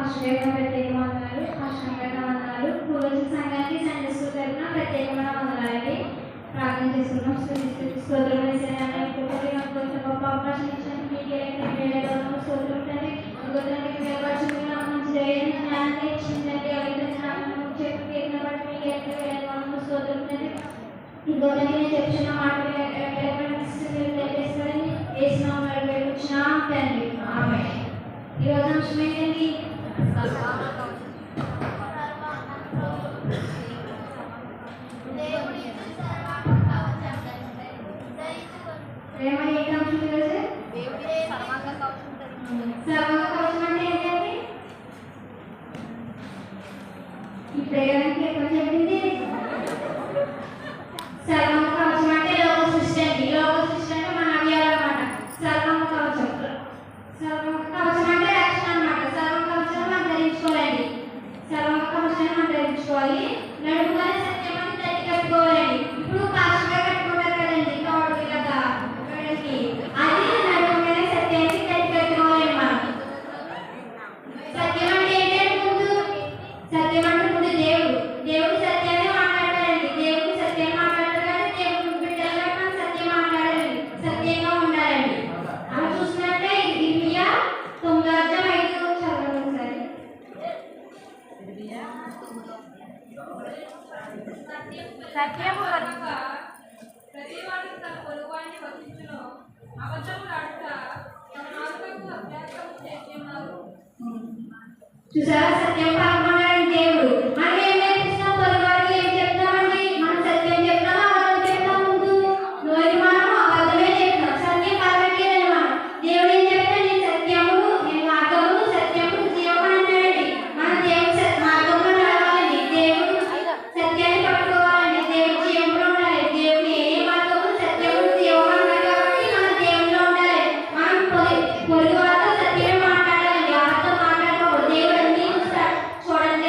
Pastor ప్రత్యేక వందనాలు, pastor గారు వందనాలు, పూర్వజ సంఘానికి సండే స్కూల్ తరఫున ప్రత్యేకమైన వందనాలండి. ప్రార్థన చేసుకున్నాం. స్తోత్రం గొప్ప అవకాశం ఇచ్చినందుకు మీకు స్తోత్రం తండ్రి. మంచి జ్ఞానాన్ని ఇచ్చిందండి. చెప్పిన బట్టి మీకు స్తోత్రం తండ్రి. ఇంకొకటి నేను చెప్పిన మాట తెలియజేస్తారని వేసిన తండ్రి. ఆమె ఈరోజు అంశం ఏంటండి? ఏమని అంశం ఈరోజు? సర్వాంగ కవచం అంటే ఏంటండి? ఈ ప్రయోగానికి ఎక్కడ చెప్పింది? సర్వాంగ కవచం అంటే లోక సృష్టి అండి. లోక సృష్టి అంటే మన అవ్యాలు అన్నమాట. సర్వాంగ కవచం, సర్వాంగ కవచం అంటే రక్షణ అన్నమాట. సర్వాంగ కవచం మనం ధరించుకోవాలండి. సర్వాంగ కవచాన్ని మనం ధరించుకోవాలి. నడుముగానే సత్యమని తట్టి కట్టుకోవాలండి. ఇప్పుడు పాస్టర్ కట్టుకుంటారు కదండి తోడు ఇలాగా మెడకి, అది నడుముగానే సత్యాన్ని తట్టి కట్టుకోవాలండి. మనం సత్యం అంటే ఏంటంటే ముందు సత్యం అంటే ముందు దేవుడు సత్యాన్ని మాట్లాడాలండి. దేవుడు సత్యం మాట్లాడాలి కానీ దేవుడు బిడ్డలుగా మనం సత్యం మాట్లాడాలండి. సత్యంగా ఉండాలండి. అవి చూసినట్టే ఇర్మియా 9:5 చదవండి ఒకసారి. సత్యము ప్రతివాడు తన పొరుగువాడిని వచించును, అబద్ధములు ఆడుట తన నాలుకకు అభ్యాసము చేస్తున్నారు. చూసారా, సత్యం పాల్గొన్నాడు దేవుడు. మనం ఏం నేర్పిస్తాం? పొరుగువాడికి ఏం చెప్తామండి? మనం సత్యం చెప్తామా అబద్ధం చెప్తాం? ముందు నోరు మనం అబద్ధమే చెప్తాం. సత్యం పలకట్లేదండి. మనం దేవుడు ఏం చెప్తాడు? నేను సత్యము, నేను మార్గము, సత్యము, జీవము అంటాడండి. మనం దేవుడు మార్గంలో నడవాలండి. దేవుడు సత్యాన్ని పట్టుకోవాలండి. దేవుడు జీవంలో ఉండాలి. దేవుడు ఏ మార్గము, సత్యము, జీవము అన్నాడు కాబట్టి మనం దేవుడిలో ఉండాలి. మనం పొరుగు వారితో సత్యమే మాట్లాడాలండి. వారితో మాట్లాడుకోకూడదు. దేవుడు అన్ని చూస్తాడు. చూడండి,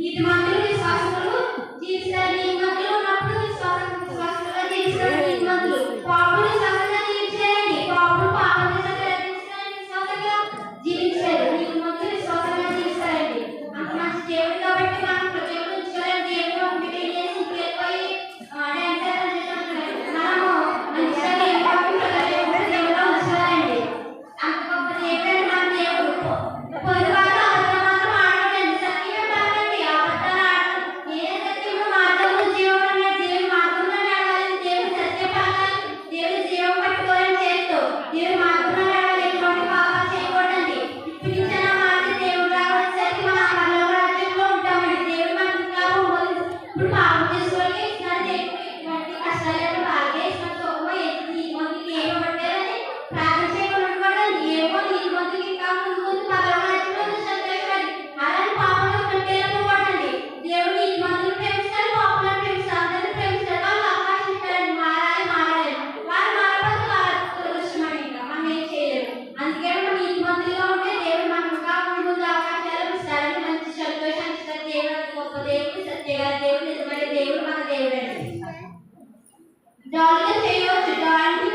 నీతిమంతులు విశ్వాసములు జీవిస్తారు. నీతిమంతులు ఉన్నప్పుడు విశ్వాసములుగా జీవిస్తారు. నీతిమంతులు పాపులు విశ్వాసంగా జీవించారండి. పాపులు పాపం విశ్వాసంగా జీవించారు. నీతిమంతులు విశ్వాసంగా జీవిస్తారండి. అంత మంచి దేవుడు కాబట్టి మనం ప్రజలు ఉంచుకోవాలి. దేవుడు ఒకటి చేసి ఇంకెళ్ళిపోయి మనము మంచిగా దేవుడు ఉంచాలండి. అంత గొప్ప దేవుడు మన దేవుడు. పొరుగువారు అబద్ధం మాత్రం ఆడకండి. సత్యం కాదండి. అబద్ధాలు ఆడకండి. ఏ సత్యము మార్గము జీవం అన్నాడు. దేవుని మార్గంలో నడవాలి. దేవుని సత్యం పలకాలి. దేవుని జీవం పట్టుకోవాలని చేస్తూ దేవుని మార్గంలో నడవాలి. ఎటువంటి పాపాలు చేయకూడదండి. ఇప్పుడు నుంచి నా మాట దేవుడు రావడానికి మన పరలోక రాజ్యంలో ఉంటామండి. దేవుడు మనకి ఇంకా ఇప్పుడు పాపం చేసుకొని ఇటువంటి కష్టాలు బాగా ఇష్టం సొమ్మ నీతిమంతులు ఏమో పట్టారని ప్రార్థన చేయకుండా ఉండకూడదండి. ఏమో నీతిమంతులు ఇంకా ముందు ముందు పరలోక రాజ్యంలో సంతోషపడి అలాంటి పాపంలో పెట్టేయకూడదండి. దేవుడు నీతిమంతులు ప్రేమిస్తారు. పాపలను ప్రేమిస్తారు. అందరినీ ప్రేమిస్తారు. వాళ్ళు అవకాశం ఇస్తారండి. మారాలి వారు మారకపోతే వాళ్ళ దురదృష్టమని ఇంకా మనం ఏం చేయలేము. అందుకే మనం నీతిమంతులుగా ఉంటే దేవుడు మనకు ఇంకా ముందు ముందు అవకాశాలు ఇస్తారని మంచి సంతోషాన్ని ఇస్తారు. దేవుడు అంత గొప్ప దేవుడు, సత్యగల దేవుడు, నిజమైన దేవుడు మన దేవుడండి. జాలిగా చేయవచ్చు. జాలికి